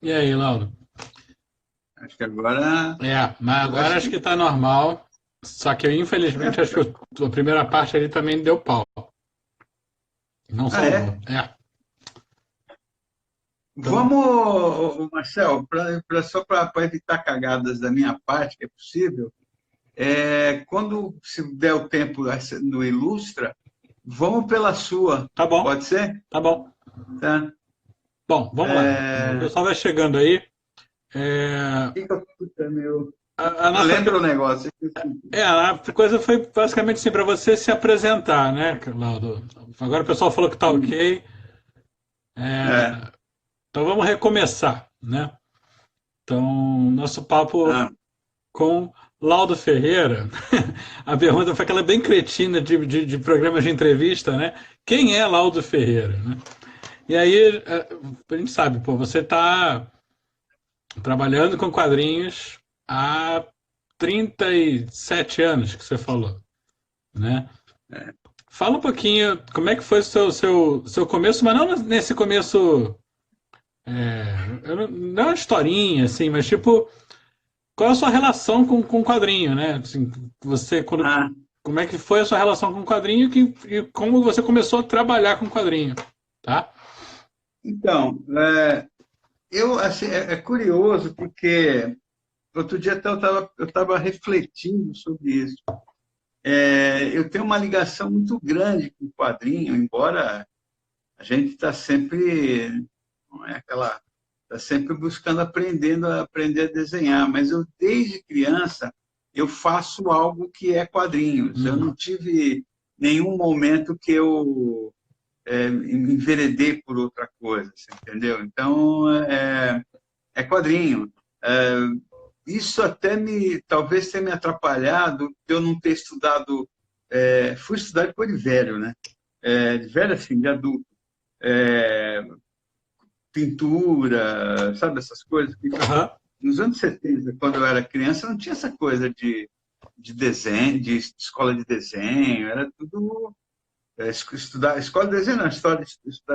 E aí, Lauro? Acho que agora. Mas Eu agora acho acho que. que tá normal. Só que eu, infelizmente, acho que a primeira parte ali também deu pau. Não Ah, salvou. é? Então, Vamos, Marcel, só para evitar cagadas da minha parte, que é possível, quando se der o tempo no Ilustra, vamos pela sua. tá bom, Pode ser? tá bom. Tá? Bom, vamos lá. O É, pessoal vai chegando aí. É, puta, meu. a nossa. Lembra o negócio? A coisa foi basicamente assim, para você se apresentar, né, Lauro? Agora o pessoal falou que tá ok. É. Então vamos recomeçar, né? Então, nosso papo Ah, com Laudo Ferreira. A pergunta foi aquela bem cretina de programas de entrevista, né? Quem é Laudo Ferreira, né? E aí, a gente sabe, pô, você está trabalhando com quadrinhos há 37 anos que você falou, né? é. Fala um pouquinho como é que foi o seu começo, mas não nesse começo, não é uma historinha, assim, mas tipo, qual é a sua relação com o quadrinho, né? Assim, você, Ah, como é que foi a sua relação com o quadrinho e como você começou a trabalhar com o quadrinho, tá? então, assim, é curioso, porque outro dia até eu estava refletindo sobre isso. Eu tenho uma ligação muito grande com o quadrinho, embora a gente está sempre, não é aquela, está sempre buscando aprender a desenhar, mas eu desde criança eu faço algo que é quadrinhos. Eu Hum. não tive nenhum momento que eu me enveredei por outra coisa, você entendeu? Então é quadrinho. É, isso até talvez tenha me atrapalhado de eu não ter estudado. Fui estudar depois de velho, né? De velho assim, de adulto. É, pintura, sabe, essas coisas. Aham. Nos anos 70, quando eu era criança, não tinha essa coisa de desenho, de escola de desenho, era tudo estudar, escola de desenho, não, estudar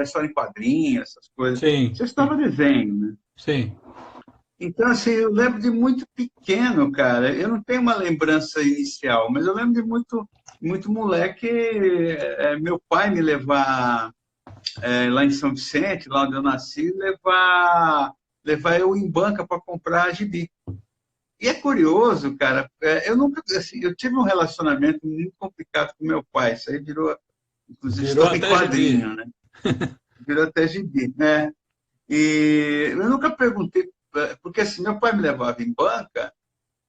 história em quadrinhos, essas coisas. Sim, Você estudava desenho, né? sim. Então, assim, eu lembro de muito pequeno, cara. Eu não tenho uma lembrança inicial, mas eu lembro de muito moleque, meu pai me levar lá em São Vicente, lá onde eu nasci, levar eu em banca para comprar gibi. E é curioso, cara, eu nunca, assim, eu tive um relacionamento muito complicado com meu pai, isso aí virou, inclusive, Virou história em até gibi. quadrinho, né? Virou até gibi, né? E eu nunca perguntei, porque assim, meu pai me levava em banca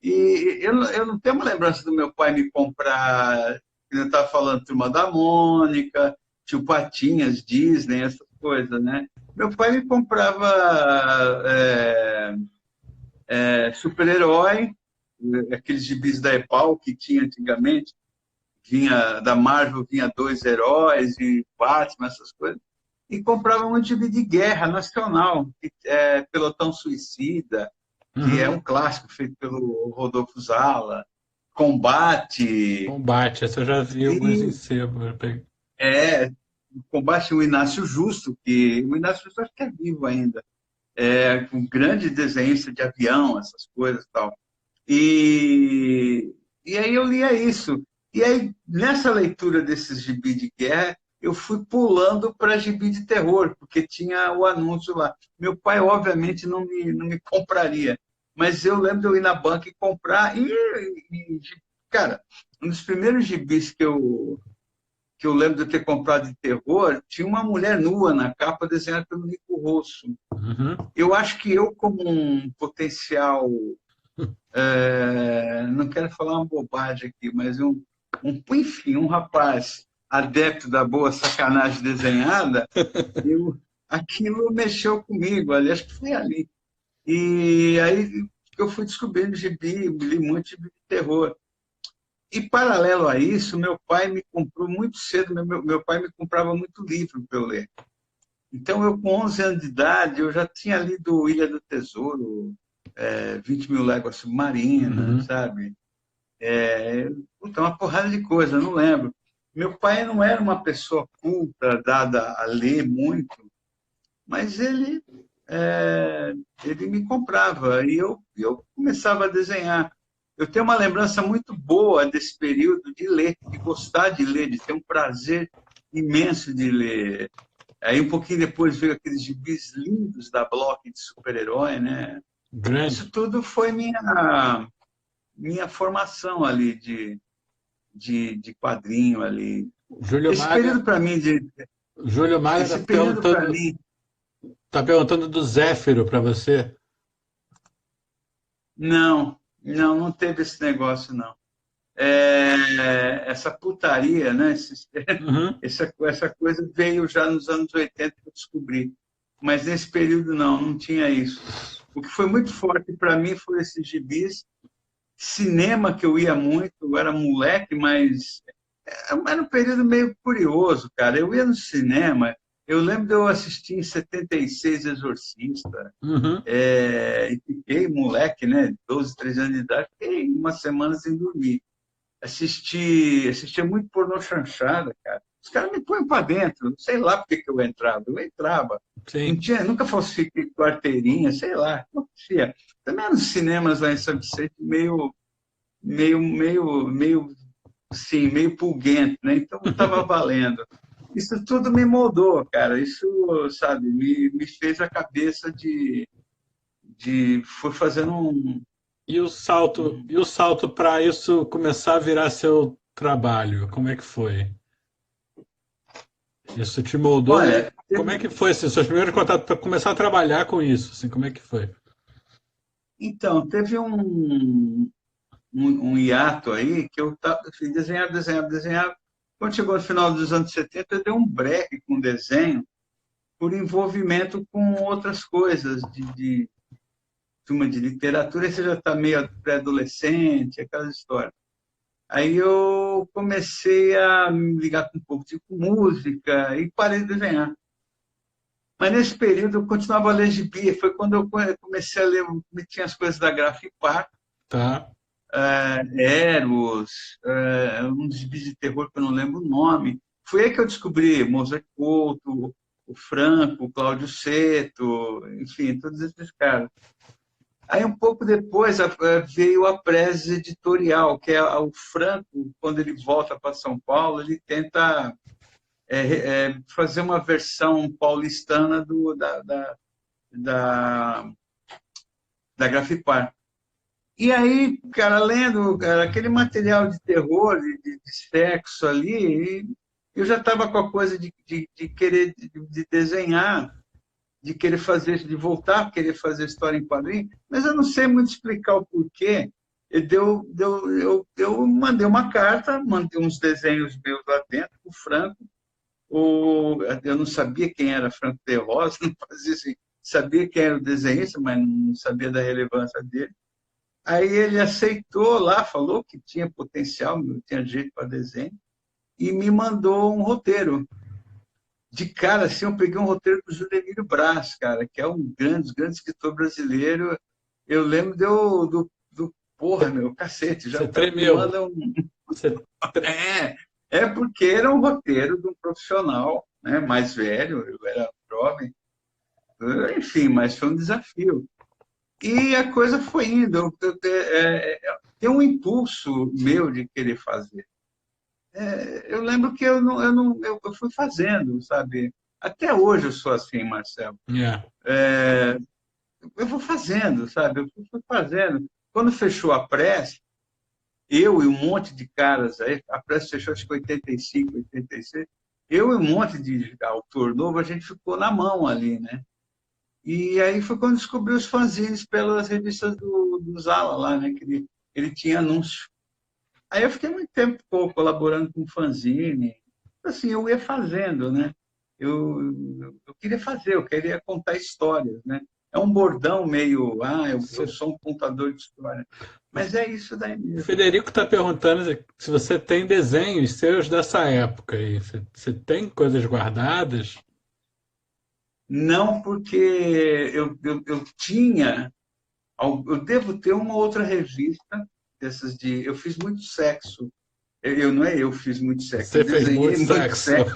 e eu não tenho uma lembrança do meu pai me comprar, eu estava falando Turma da Mônica, Tio Patinhas, Disney, essas coisas, né? Meu pai me comprava super-herói, aqueles gibis da EPAL que tinha antigamente, vinha da Marvel, vinha dois heróis e Batman, essas coisas, e comprava um gibi de guerra nacional, que é Pelotão Suicida, que é um Uhum. clássico feito pelo Rodolfo Zala, Combate, Combate, essa eu já vi alguns em e sebo. é, Combate o Inácio Justo, que o Inácio Justo acho que é vivo ainda, um grande desenhista de avião, essas coisas e tal. E aí eu lia isso. E aí, nessa leitura desses gibi de guerra, eu fui pulando para gibi de terror, porque tinha o anúncio lá. Meu pai, obviamente, não me compraria, mas eu lembro de eu ir na banca e comprar. Cara, um dos primeiros gibis que eu lembro de ter comprado de terror, tinha uma mulher nua na capa desenhada pelo Nico Rosso. Uhum. Eu acho que eu, como um potencial não quero falar uma bobagem aqui, mas enfim, um rapaz adepto da boa sacanagem desenhada, aquilo mexeu comigo, ali, acho que foi ali. E aí eu fui descobrindo gibi, li muito gibi de terror. E paralelo a isso, meu pai me comprou muito cedo, meu pai me comprava muito livro para eu ler. Então, eu com 11 anos de idade, eu já tinha lido Ilha do Tesouro, 20 Mil Léguas Submarinas, Uhum. sabe? Puta, uma porrada de coisa, não lembro. Meu pai não era uma pessoa culta, dada a ler muito, mas ele ele me comprava e eu começava a desenhar. Eu tenho uma lembrança muito boa desse período de ler, de gostar de ler, de ter um prazer imenso de ler. Aí, um pouquinho depois, veio aqueles gibis lindos da Block de super-herói, né? Grande. Isso tudo foi minha formação ali de quadrinho ali. Júlio Esse Maga, período para mim, Júlio Maga esse período para mim, tá perguntando do Zéfiro para você. não teve esse negócio, não. Essa putaria, né? Uhum. Essa coisa veio já nos anos 80 que eu descobri. Mas nesse período, não tinha isso. O que foi muito forte para mim foi esses gibis. Cinema, que eu ia muito, eu era moleque, mas era um período meio curioso, cara. Eu ia no cinema, eu lembro de eu assistir em 76 Exorcista, Uhum. e fiquei moleque, né? 12, 13 anos de idade, fiquei uma semana sem dormir. Assistia muito pornô chanchada, cara. Os caras me põem para dentro, não sei lá por que eu entrava. Eu entrava. Não Sim. tinha, nunca falsifiquei carteirinha, sei lá. Não tinha. Também nos cinemas lá em São Vicente, meio, sim, meio pulguento, né? Então não estava valendo. Isso tudo me moldou, cara. Isso, sabe, me fez a cabeça foi fazendo E o salto para isso começar a virar seu trabalho, como é que foi? Isso te moldou e olha, como é que foi assim, seus primeiros contatos para começar a trabalhar com isso, assim, como é que foi? então, teve um hiato aí que eu fui desenhava. Quando chegou no final dos anos 70, eu dei um break com desenho por envolvimento com outras coisas, de turma de literatura, aí você já está meio pré-adolescente, aquelas histórias. Aí eu comecei a me ligar com um pouco de música e parei de desenhar. Mas nesse período eu continuava a ler gibi, foi quando eu comecei a ler, tinha as coisas da Grafipar, Tá? Eros, uns gibis de terror que eu não lembro o nome. Foi aí que eu descobri Mozart Couto, o Franco, o Cláudio Seto, enfim, todos esses caras. Aí, um pouco depois, veio a Prese Editorial, que é o Franco, quando ele volta para São Paulo, ele tenta fazer uma versão paulistana da, da Grafipar. E aí, cara, lendo cara, aquele material de terror, de sexo ali, eu já estava com a coisa de querer de desenhar, de querer fazer, de voltar a querer fazer história em quadrinho, mas eu não sei muito explicar o porquê. Eu mandei uma carta, mandei uns desenhos meus lá dentro, o Franco, eu não sabia quem era Franco de Rosa, não fazia assim, sabia quem era o desenhista, mas não sabia da relevância dele. Aí ele aceitou lá, falou que tinha potencial, tinha jeito para desenho, e me mandou um roteiro. De cara, assim, eu peguei um roteiro do Júlio Emílio Brás, cara, que é um grande escritor brasileiro. Eu lembro do porra, meu, cacete, já Você tá, me tremeu. manda um. Você... Porque era um roteiro de um profissional, né, mais velho, eu era jovem, enfim, mas foi um desafio. E a coisa foi indo. Tem um impulso meu de querer fazer. Eu lembro que eu fui fazendo, sabe? Até hoje eu sou assim, Marcelo. Yeah. Eu vou fazendo, sabe? Eu fui fazendo. Quando fechou a Press, eu e um monte de caras aí, a Press fechou acho que 85, 86, eu e um monte de autor novo, a gente ficou na mão ali, né? E aí foi quando descobri os fanzines pelas revistas do Zala lá, né? Que ele tinha anúncio. Aí eu fiquei muito tempo colaborando com fanzine. Assim, eu ia fazendo, né? Eu queria fazer, eu queria contar histórias, né? É um bordão meio, eu Você... sou um contador de história. Mas é isso daí O mesmo. Federico está perguntando se você tem desenhos seus dessa época aí. Você tem coisas guardadas? Não porque eu tinha, eu devo ter uma outra revista dessas de. Eu fiz muito sexo Não é eu fiz muito sexo, Você eu fez desenhei muito muito sexo. sexo.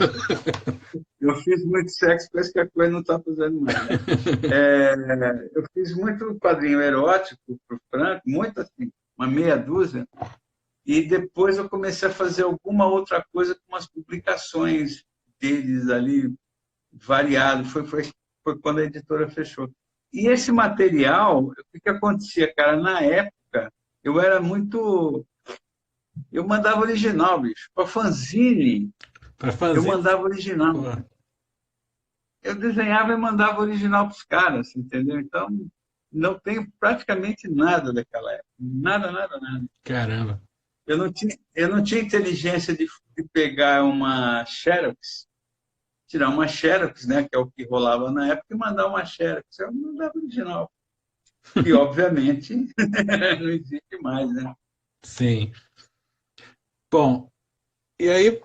Eu fiz muito sexo, parece que a coisa não está fazendo mais, né? Eu fiz muito quadrinho erótico para o Franco, muito assim, uma meia dúzia, e depois eu comecei a fazer alguma outra coisa com umas publicações deles ali, variado. Foi quando a editora fechou. E esse material, o que acontecia, cara? Na época, eu era muito. Eu mandava original, bicho. Para fanzine, Para eu fanzine, mandava original. pô, Eu desenhava e mandava original para os caras, entendeu? Então, não tenho praticamente nada daquela época. Nada, nada, nada. caramba. Eu não tinha inteligência de pegar uma Xerox, tirar uma Xerox, né, que é o que rolava na época, e mandar uma Xerox. Eu mandava original. E, obviamente, não existe mais, né? Sim. Bom, e aí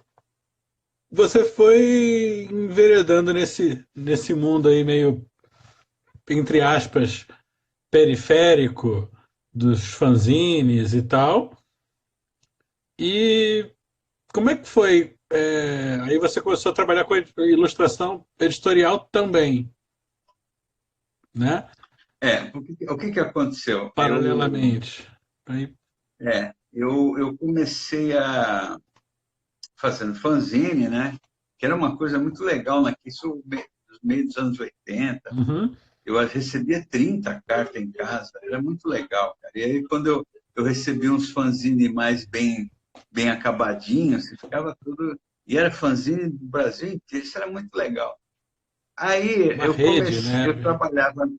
você foi enveredando nesse mundo aí meio, entre aspas, periférico dos fanzines e tal. E como é que foi? Aí você começou a trabalhar com ilustração editorial também, né? O que aconteceu? Paralelamente. Aí, Eu comecei fazendo fanzine, né? Que era uma coisa muito legal, isso no meio dos anos 80. uhum, Eu recebia 30 cartas em casa, era muito legal, cara. E aí, quando eu recebi uns fanzine mais bem acabadinhos, ficava tudo. E era fanzine do Brasil inteiro, isso era muito legal. Aí uma eu rede, comecei, né? eu trabalhava.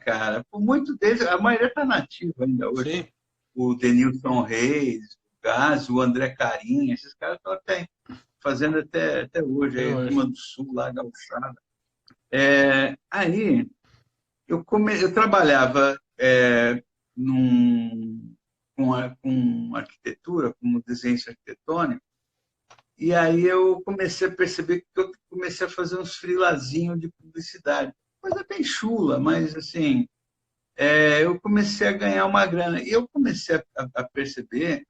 Cara, por muito deles, a maioria está nativa ainda hoje. Sim, O Denilson Reis, o Gás, o André Carinha, esses caras estão até fazendo até hoje, até aí, a hoje. turma do Sul, lá, gauchada. Aí eu trabalhava com arquitetura, como desenho arquitetônico, e aí eu comecei a perceber que eu comecei a fazer uns frilazinhos de publicidade. Coisa bem chula, mas assim, eu comecei a ganhar uma grana. E eu comecei a perceber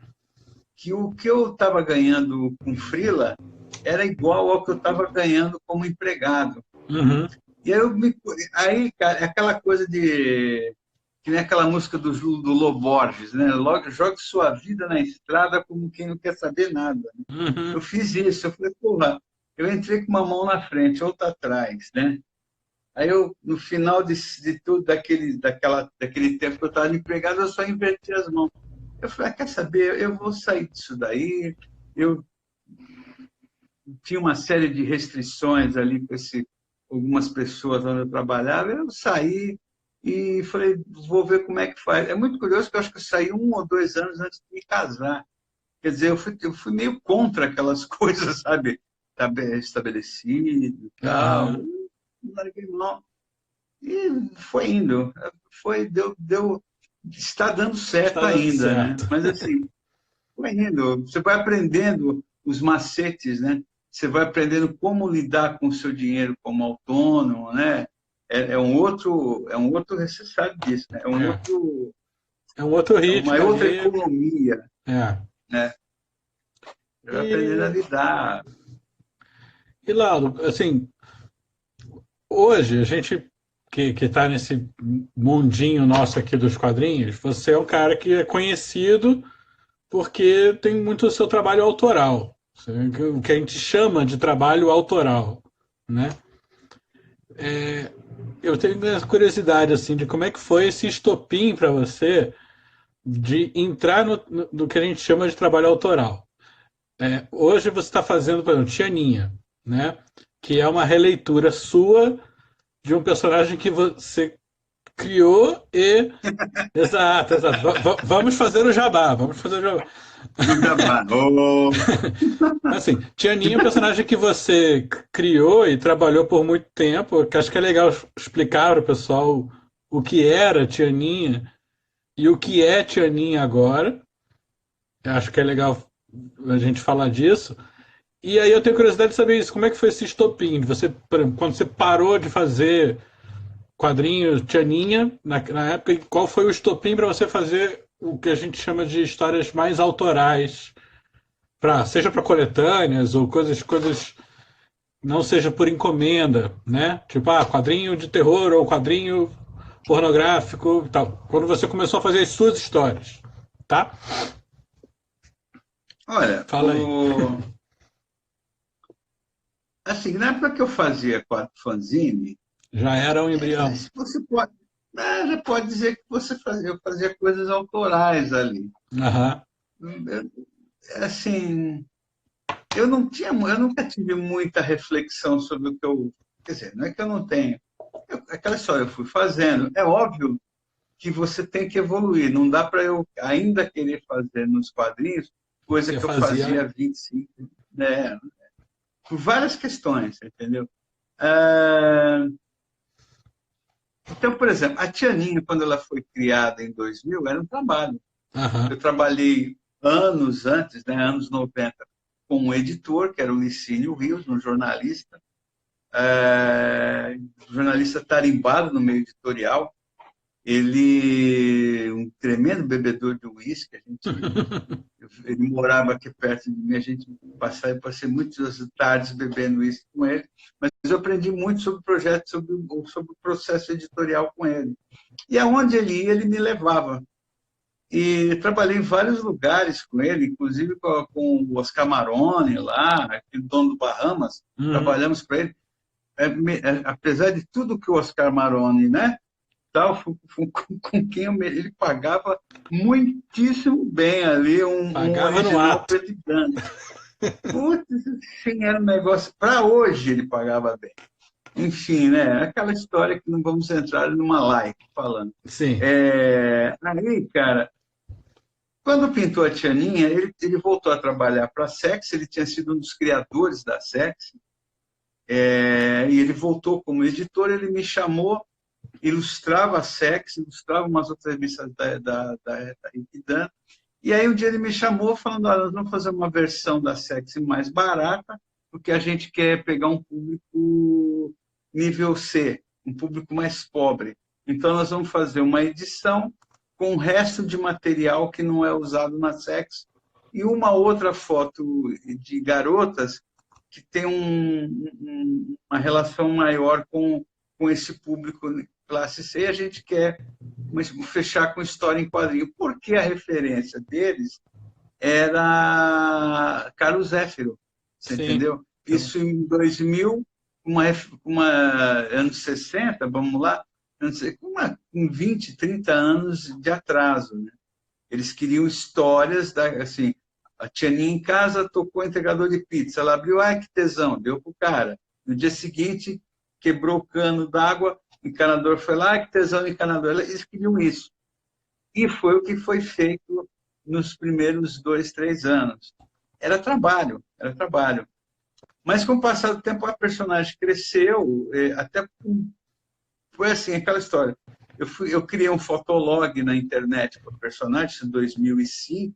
que o que eu estava ganhando com frila era igual ao que eu estava ganhando como empregado. Uhum. E aí, cara, é aquela coisa que nem aquela música do Lô Borges, né? Logo, jogue sua vida na estrada como quem não quer saber nada. Uhum. Eu fiz isso, eu falei, porra, eu entrei com uma mão na frente, outra atrás, né? Aí no final de tudo, daquele tempo que eu estava empregado, eu só inverti as mãos. Eu falei, quer saber, eu vou sair disso daí. Eu tinha uma série de restrições ali com algumas pessoas onde eu trabalhava, eu saí e falei, vou ver como é que faz. É muito curioso que eu acho que eu saí 1 ou 2 anos antes de me casar. Quer dizer, eu fui meio contra aquelas coisas, sabe? Estabelecido e tal. Aham. Não larguei mão. E foi indo. Está dando certo Está dando ainda, né? certo. Mas assim, foi indo. Você vai aprendendo os macetes, né? Você vai aprendendo como lidar com o seu dinheiro como autônomo, né? Você sabe disso, né? É. É um outro É uma ritmo outra ali. economia, É. né? Você vai aprendendo a E, lidar. e Lauro, assim, hoje a gente que está nesse mundinho nosso aqui dos quadrinhos, você é um cara que é conhecido porque tem muito o seu trabalho autoral, o que a gente chama de trabalho autoral, né? Eu tenho uma curiosidade assim de como é que foi esse estopim para você de entrar no que a gente chama de trabalho autoral. Hoje você está fazendo, por exemplo, Tianinha, né? Que é uma releitura sua de um personagem que você criou e. Exato, exato. Vamos fazer o jabá, vamos fazer o jabá. No trabalho. Assim, Tianinha é um personagem que você criou e trabalhou por muito tempo, que acho que é legal explicar para o pessoal o que era Tianinha e o que é Tianinha agora. Eu acho que é legal a gente falar disso. E aí eu tenho curiosidade de saber isso, como é que foi esse estopim? Você, por exemplo, quando você parou de fazer quadrinhos Tianinha na época, e qual foi o estopim para você fazer o que a gente chama de histórias mais autorais, seja para coletâneas ou coisas não seja por encomenda, né? Tipo, quadrinho de terror ou quadrinho pornográfico e tal. Quando você começou a fazer as suas histórias, tá? Olha, Fala aí. assim, na época que eu fazia quadro fanzine, Já era um embrião. você pode, já pode dizer que eu fazia coisas autorais ali. Aham. Assim, eu nunca tive muita reflexão sobre o que eu, quer dizer, não é que eu não tenho. Aquela história eu fui fazendo. É óbvio que você tem que evoluir. Não dá para eu ainda querer fazer nos quadrinhos coisa Você que eu fazia há fazia. 25, né? Por várias questões, entendeu? Ah, então, por exemplo, a Tianinha, quando ela foi criada em 2000, era um trabalho. Aham. Eu trabalhei anos antes, né, anos 90, com um editor, que era o Licínio Rios, um jornalista tarimbado no meio editorial. Ele, um tremendo bebedor de uísque, ele morava aqui perto de mim, a gente passei muitas tardes bebendo uísque com ele, mas eu aprendi muito sobre o projeto, sobre o processo editorial com ele. E aonde ele ia, ele me levava. E trabalhei em vários lugares com ele, inclusive com o Oscar Maroni lá, aquele dono do Bahamas, Uhum. trabalhamos para ele. Apesar de tudo que o Oscar Maroni, né, tal, com quem ele pagava muitíssimo bem ali, um Pagava no original ato. preto e branco. Putz, sim, era um negócio. Para hoje ele pagava bem. Enfim, né? Aquela história que não vamos entrar numa live falando. Sim. Aí, cara, quando pintou a Tianinha, ele voltou a trabalhar para a Sex, ele tinha sido um dos criadores da Sex, e ele voltou como editor, ele me chamou, ilustrava a Sex, ilustrava umas outras revistas da Equidan, e aí um dia ele me chamou falando, olha, nós vamos fazer uma versão da Sex mais barata, porque a gente quer pegar um público nível C, um público mais pobre. Então nós vamos fazer uma edição com o resto de material que não é usado na Sex e uma outra foto de garotas que tem uma relação maior com esse público classe C. E a gente quer fechar com história em quadrinho, porque a referência deles era Carlos Zéfiro, você Sim. entendeu? Isso em 2000, anos 60, vamos lá, com 20, 30 anos de atraso. Né? Eles queriam histórias, assim, a Tianinha em casa tocou entregador de pizza, ela abriu, ai que tesão, deu pro cara. No dia seguinte, quebrou o cano d'água, o encanador foi lá, ai que tesão no encanador. Eles queriam isso. E foi o que foi feito nos primeiros 2, 3 anos. Era trabalho, era trabalho. Mas com o passar do tempo, a personagem cresceu, até foi assim, aquela história. Eu criei um fotolog na internet para o personagem em 2005,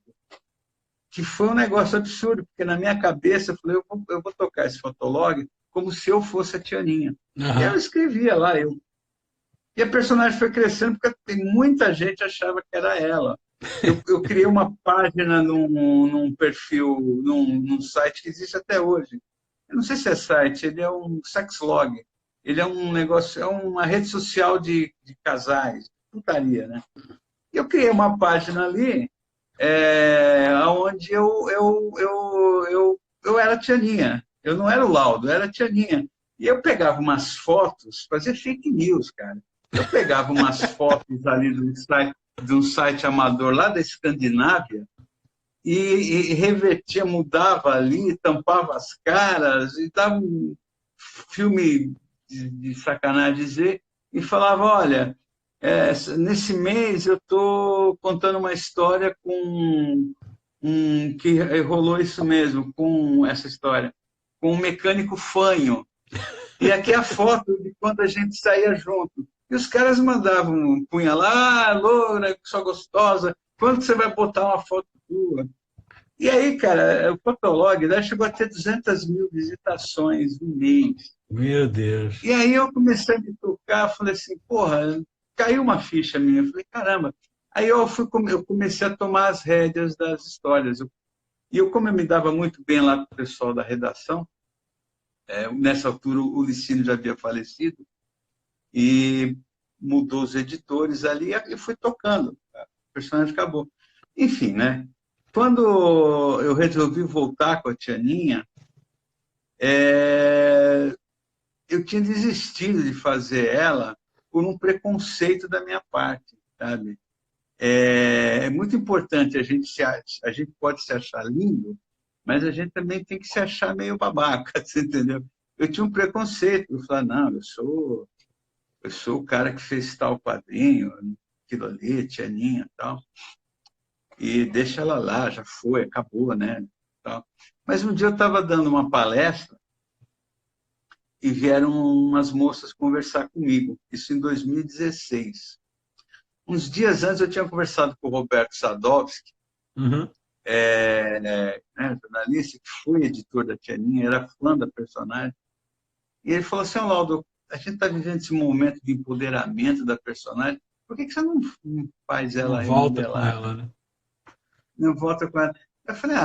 que foi um negócio absurdo, porque na minha cabeça eu falei, eu vou tocar esse fotolog como se eu fosse a Tianinha. E eu Aham. escrevia lá, e a personagem foi crescendo porque muita gente achava que era ela. Eu criei uma página num perfil, num site que existe até hoje. Eu não sei se é site, ele é um sexlog. Ele é um negócio, é uma rede social de casais, putaria, né? E eu criei uma página ali, onde eu era Tianinha. Eu não era o Laudo, eu era Tianinha. E eu pegava umas fotos, fazia fake news, cara. Eu pegava umas fotos ali de um site amador lá da Escandinávia e revertia, mudava ali, tampava as caras e dava um filme de sacanagem dizer e falava, olha, nesse mês eu estou contando uma história que rolou isso mesmo, com essa história, com um mecânico fanho. E aqui é a foto de quando a gente saía junto. E os caras mandavam, punha lá, loura, só gostosa, quando você vai botar uma foto tua? E aí, cara, o Fotolog né, chegou a ter 200 mil visitações no mês. Meu Deus. E aí eu comecei a me tocar, falei assim, porra, caiu uma ficha minha. Eu falei, caramba, Aí eu comecei a tomar as rédeas das histórias. Como eu me dava muito bem lá com o pessoal da redação, nessa altura o Licínio já havia falecido, e mudou os editores ali, e fui tocando. O personagem acabou. Enfim, né? Quando eu resolvi voltar com a Tianinha, eu tinha desistido de fazer ela por um preconceito da minha parte, sabe? É muito importante a gente pode se achar lindo, mas a gente também tem que se achar meio babaca, você entendeu? Eu tinha um preconceito, eu falava, não, eu sou o cara que fez tal quadrinho, aquilo ali, Tianinha e tal, e deixa ela lá, já foi, acabou, né? Tal. Mas um dia eu estava dando uma palestra e vieram umas moças conversar comigo, isso em 2016. Uns dias antes eu tinha conversado com o Roberto Sadowski, Uhum. jornalista, que foi editor da Tianinha, era fã da personagem, e ele falou assim, Laudo, a gente está vivendo esse momento de empoderamento da personagem, por que você não faz Não ela volta com remodelar? ela, né? Não volta com ela. Eu falei,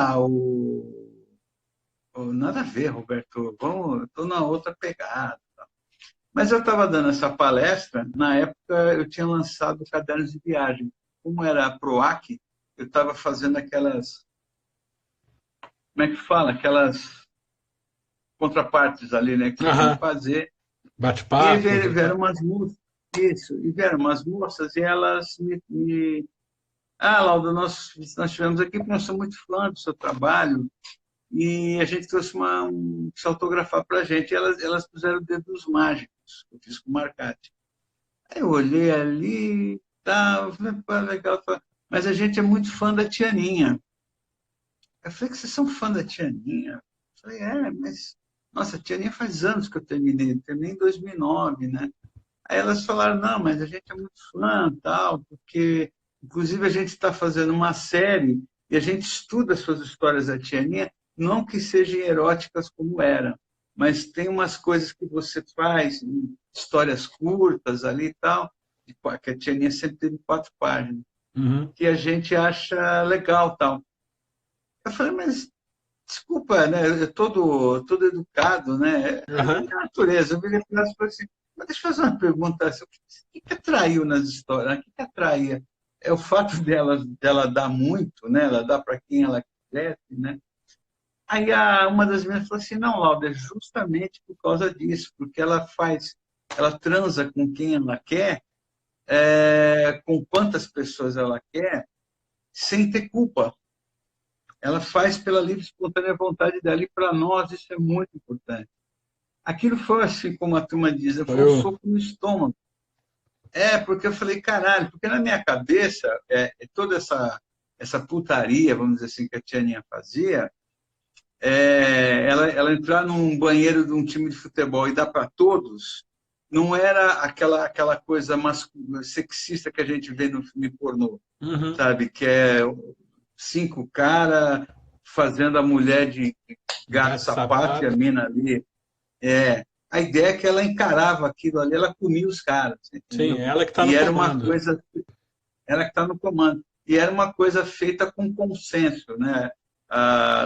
nada a ver, Roberto, estou na outra pegada. Mas eu estava dando essa palestra, na época eu tinha lançado cadernos de viagem. Como era a PROAC, eu estava fazendo aquelas, como é que fala? Aquelas contrapartes ali, né? Que você tinha que Aham. fazer. E aí Bate-papos e vieram tal. umas moças, isso, e vieram umas moças e elas Laudo, nós tivemos aqui porque nós somos muito fãs do seu trabalho e a gente trouxe se autografar para a gente. E elas puseram dedos mágicos, eu fiz com marcate. Aí eu olhei ali, tá, legal, mas a gente é muito fã da Tianinha. Eu falei que vocês são fã da Tianinha? Eu falei, mas, nossa, a Tianinha faz anos que eu terminei em 2009, né? Aí elas falaram, não, mas a gente é muito fã, tal, porque, inclusive, a gente está fazendo uma série e a gente estuda as suas histórias da Tianinha, não que sejam eróticas como era, mas tem umas coisas que você faz, histórias curtas ali e tal, que a Tianinha sempre teve 4 páginas, Uhum. que a gente acha legal, tal. Eu falei, mas desculpa, né? Eu todo educado, né? É a Aham. minha natureza. Eu virei para elas e falei assim, mas deixa eu fazer uma pergunta. Assim, o que atraiu nas histórias? O que atraía? É o fato dela dar muito, né? Ela dá para quem ela quiser, né? Aí uma das minhas falou assim, não, Laura, é justamente por causa disso, porque ela transa com quem ela quer, com quantas pessoas ela quer, sem ter culpa. Ela faz pela livre e espontânea vontade dela, e para nós isso é muito importante. Aquilo foi assim, como a turma diz, Foi foi um o. soco no estômago. Porque eu falei, caralho, porque na minha cabeça, toda essa putaria, vamos dizer assim, que a Tianinha fazia, ela entrar num banheiro de um time de futebol e dar para todos, não era aquela coisa sexista que a gente vê no filme pornô, Uhum. sabe? Que é 5 caras fazendo a mulher de gato Gato sapato e a sapato. mina ali. A ideia é que ela encarava aquilo ali, ela comia os caras, Sim, entendeu? ela que está E no era uma comando. coisa, ela que está no comando. E era uma coisa feita com consenso, né?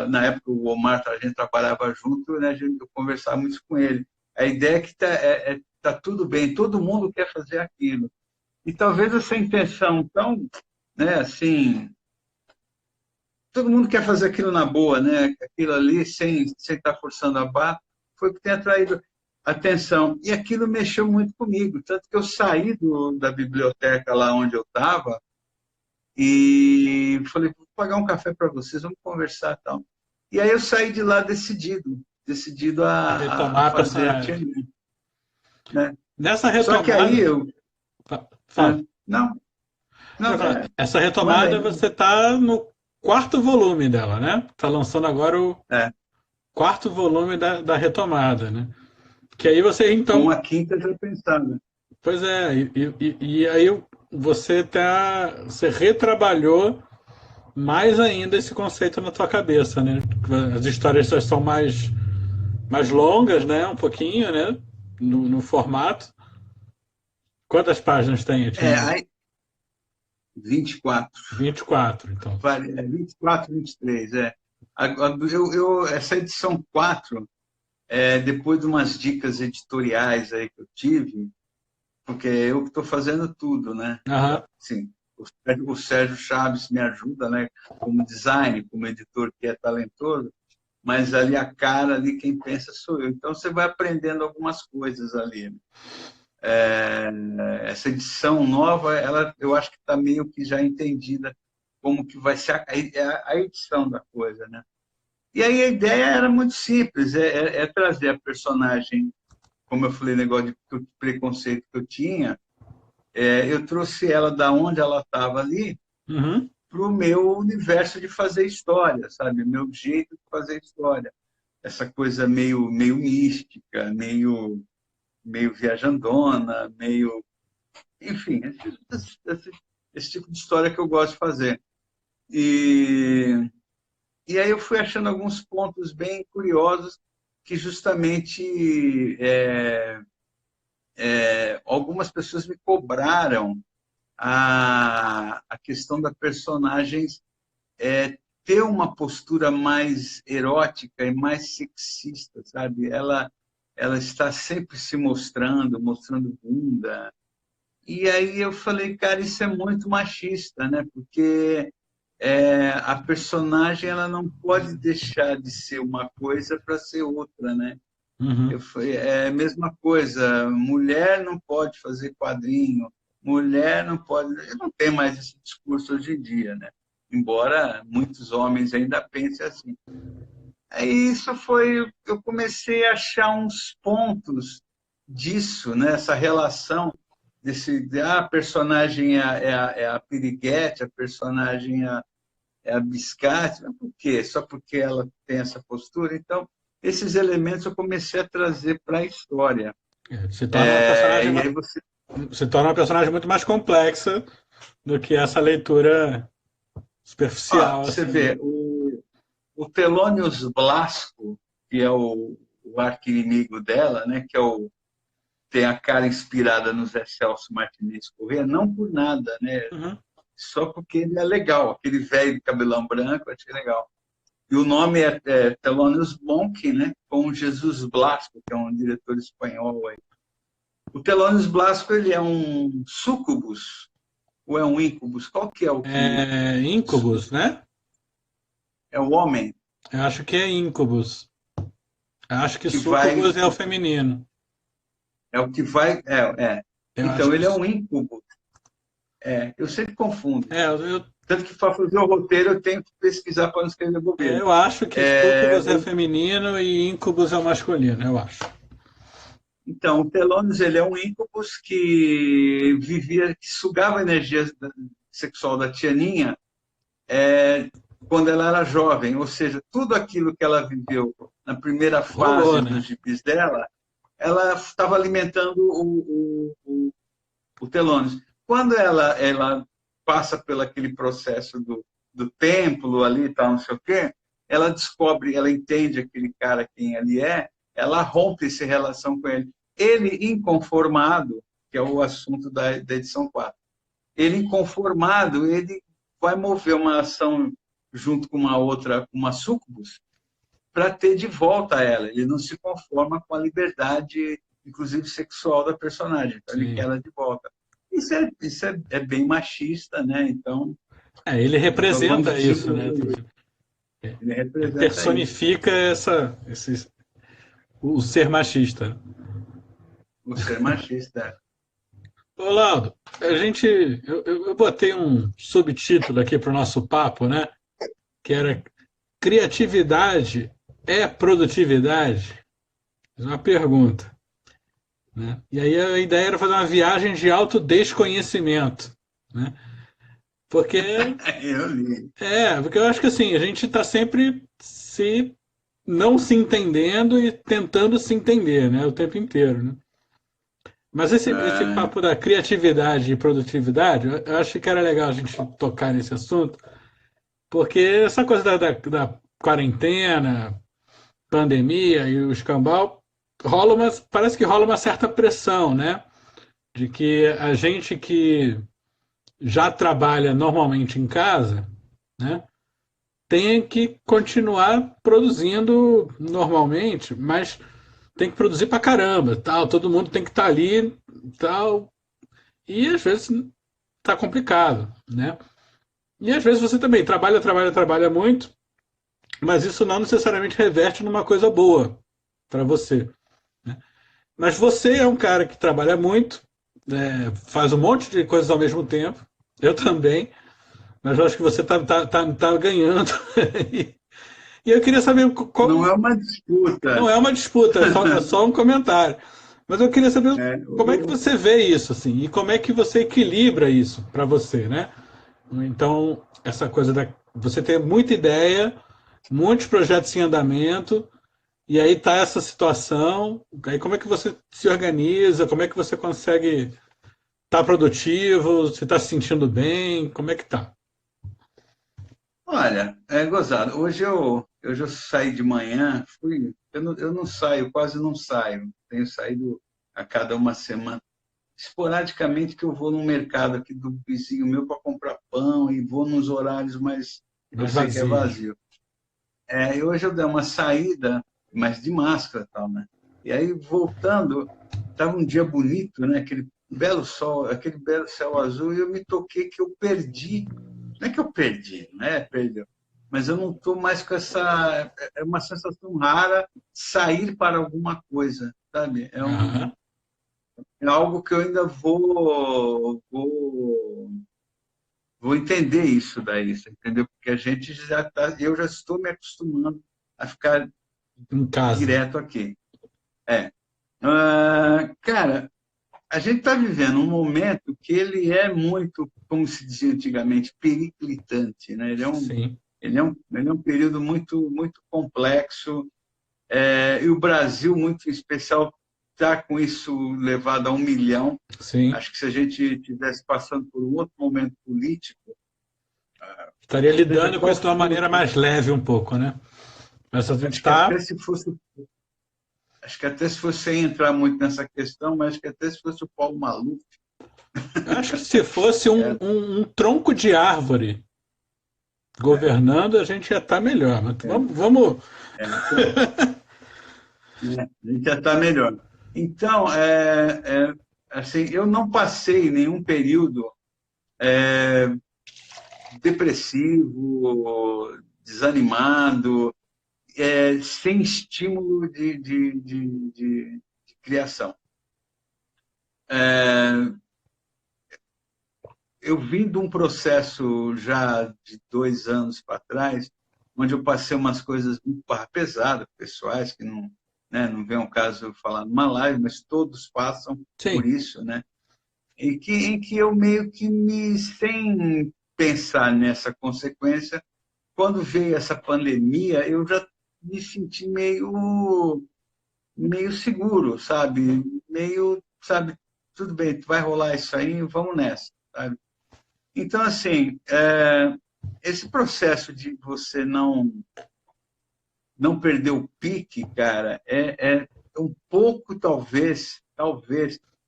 Na época o Omar, a gente trabalhava junto, né? Eu conversava muito com ele. A ideia é que tá tudo bem, todo mundo quer fazer aquilo. E talvez essa intenção tão, né, assim, todo mundo quer fazer aquilo na boa, né? Aquilo ali, sem estar forçando a barra, foi o que tem atraído atenção. E aquilo mexeu muito comigo, tanto que eu saí da biblioteca lá onde eu estava e falei, vou pagar um café para vocês, vamos conversar e tal. E aí eu saí de lá decidido A a retomar a fazer a personagem. Tianinha, né? Nessa Só que aí retomada. Fala. não, Eu ia não, falar, essa manda retomada aí. você está no quarto volume dela, né? Está lançando agora o É, quarto volume da retomada, né? Que aí você, com então. a quinta já pensando. Pois é, e aí você retrabalhou mais ainda esse conceito na tua cabeça, né? As histórias já são mais longas, né? Um pouquinho, né? No formato. Quantas páginas tem, É, Etienne? aí 24. 24, então. 24, 23, é. Essa edição 4, depois de umas dicas editoriais aí que eu tive, porque eu que estou fazendo tudo, né? Aham. Sim, o Sérgio Chaves me ajuda, né? Como design, como editor que é talentoso, mas ali a cara, ali quem pensa sou eu. Então você vai aprendendo algumas coisas ali. Essa edição nova, eu acho que está meio que já entendida como que vai ser a edição da coisa, né? E aí a ideia era muito simples, é trazer a personagem, como eu falei, negócio de preconceito que eu tinha, eu trouxe ela da onde ela estava ali Uhum. para o meu universo de fazer história, sabe? Meu jeito de fazer história. Essa coisa meio mística, meio viajandona, meio... Enfim, esse tipo de história que eu gosto de fazer. E aí eu fui achando alguns pontos bem curiosos que justamente algumas pessoas me cobraram a questão da personagem ter uma postura mais erótica e mais sexista, sabe? Ela está sempre se mostrando bunda. E aí eu falei, cara, isso é muito machista, né? Porque a personagem ela não pode deixar de ser uma coisa para ser outra, né? Uhum. É a mesma coisa, mulher não pode fazer quadrinho, mulher não pode. Não tem mais esse discurso hoje em dia, né? Embora muitos homens ainda pensem assim. Aí isso foi, eu comecei a achar uns pontos disso, né? Essa relação a personagem é a piriguete, a personagem é a biscate, mas por quê? Só porque ela tem essa postura? Então, esses elementos eu comecei a trazer para a história. Se torna uma personagem, E aí você, se torna uma personagem muito mais complexa do que essa leitura superficial, você assim, né? vê, o Thelonious Blasco, que é o arqui-inimigo dela, né, que tem a cara inspirada no Zé Celso Martinez Corrêa, não por nada, né? Uhum. Só porque ele é legal, aquele velho de cabelão branco, achei legal. E o nome é Thelonious Monk, né? Com Jesus Blasco, que é um diretor espanhol aí. O Thelonious Blasco, ele é um sucubus ou é um incubus? Qual que é o que... É Incubus, né? É o homem Eu acho que é Incubus. Eu acho que que vai... Sucubus é o feminino. É o que vai... Eu acho Então, que. ele é um incubus. Eu sempre confundo. Eu, Tanto que para fazer o roteiro eu tenho que pesquisar para não escrever bobeira. eu acho que É, Sucubus é feminino e Incubus é o masculino, eu acho. Então, o Telônios ele é um íncubus que vivia, que sugava a energia sexual da Tianinha quando ela era jovem, ou seja, tudo aquilo que ela viveu na primeira Rolou, fase né? dos gibis dela, ela estava alimentando o Telônios. Quando ela passa pelo aquele processo do templo ali e tal, não sei o quê, ela descobre, ela entende aquele cara quem ele é, ela rompe essa relação com ele. Ele inconformado, que é o assunto da edição 4, ele inconformado, ele vai mover uma ação junto com uma outra, uma sucubus, para ter de volta ela. Ele não se conforma com a liberdade, inclusive sexual da personagem, então ele quer Sim. ela de volta. Isso é bem machista, né? Então, Ele vamos representa isso, né? desenvolver. Ele Ele representa isso, personifica o ser machista. o ser machista. Ô, Laudo, eu botei um subtítulo aqui para o nosso papo, né? Que era Criatividade é produtividade? É uma pergunta, né? E aí a ideia era fazer uma viagem de autodesconhecimento, né? Porque Eu li. porque eu acho que assim, a gente está sempre se não se entendendo e tentando se entender, né? O tempo inteiro, né? Mas esse Ah, papo da criatividade e produtividade, eu acho que era legal a gente tocar nesse assunto, porque essa coisa da quarentena, pandemia e o escambau, parece que rola uma certa pressão, né? De que a gente que já trabalha normalmente em casa, né, tem que continuar produzindo normalmente, mas tem que produzir pra caramba, tal, todo mundo tem que estar ali, tal, e às vezes tá complicado, né? E às vezes você também trabalha muito, mas isso não necessariamente reverte numa coisa boa para você. Mas você é um cara que trabalha muito, faz um monte de coisas ao mesmo tempo, eu também, mas eu acho que você tá ganhando. E eu queria saber Não como. é uma Não disputa. é uma disputa, é só um comentário. Mas eu queria saber É, como é que você vê isso, assim, e como é que você equilibra isso para você, né? Então, essa coisa da você ter muita ideia, muitos projetos em andamento, e aí tá essa situação, aí como é que você se organiza, como é que você consegue estar produtivo, você está se sentindo bem, como é que tá? olha, é gozado. Hoje eu já saí de manhã, eu não saio, quase não saio. Tenho saído a cada uma semana. Esporadicamente que eu vou no mercado aqui do vizinho meu para comprar pão e vou nos horários mais eu Mais sei que é vazio. vazio. E hoje eu dei uma saída, mas de máscara e tal, né? E aí voltando, estava um dia bonito, né? Aquele belo sol, aquele belo céu azul, e eu me toquei que eu perdi. Não é que eu perdi, não é perdeu, mas eu não estou mais com essa. É uma sensação rara sair para alguma coisa, sabe? Aham. É algo que eu ainda vou entender isso daí, você entendeu? Porque a gente já tá, eu já estou me acostumando a ficar Em casa. direto aqui. É. Cara, a gente está vivendo um momento que ele é muito, como se dizia antigamente, periclitante, né? Sim, Ele é um período muito, muito complexo, e o Brasil, muito em especial, está com isso levado a 1 milhão. sim. Acho que se a gente estivesse passando por um outro momento político, Estaria seja lidando com qual isso de uma maneira fosse, mais leve um pouco, né? Mas a gente acho que está. até se fosse, acho que até se fosse sem entrar muito nessa questão, mas acho que até se fosse o Paulo Maluf, Acho que se fosse é, um tronco de árvore governando, a gente ia estar melhor. Mas é, vamos. então, né, a gente já está melhor. Então, assim, eu não passei nenhum período depressivo, desanimado, sem estímulo de criação. Eu vim de um processo já de 2 anos para trás, onde eu passei umas coisas muito pesadas, pessoais, que não, né, não vem ao caso falar numa live, mas todos passam por Sim, isso, né? Em que eu meio que sem pensar nessa consequência, quando veio essa pandemia, eu já me senti meio seguro, sabe? Meio, sabe, tudo bem, vai rolar isso aí, vamos nessa, sabe? Então, assim, esse processo de você não perder o pique, cara, é um pouco, talvez,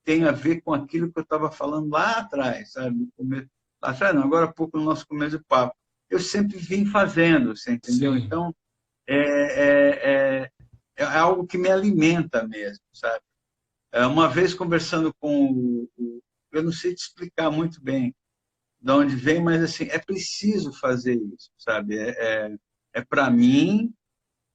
tenha a ver com aquilo que eu estava falando lá atrás, sabe? No começo, lá atrás não, agora há pouco no nosso começo do papo. Eu sempre vim fazendo, você entendeu? sim. Então, é, é, é, é algo que me alimenta mesmo, sabe? Uma vez conversando com eu não sei te explicar muito bem de onde vem, mas assim, é preciso fazer isso, sabe? É para mim,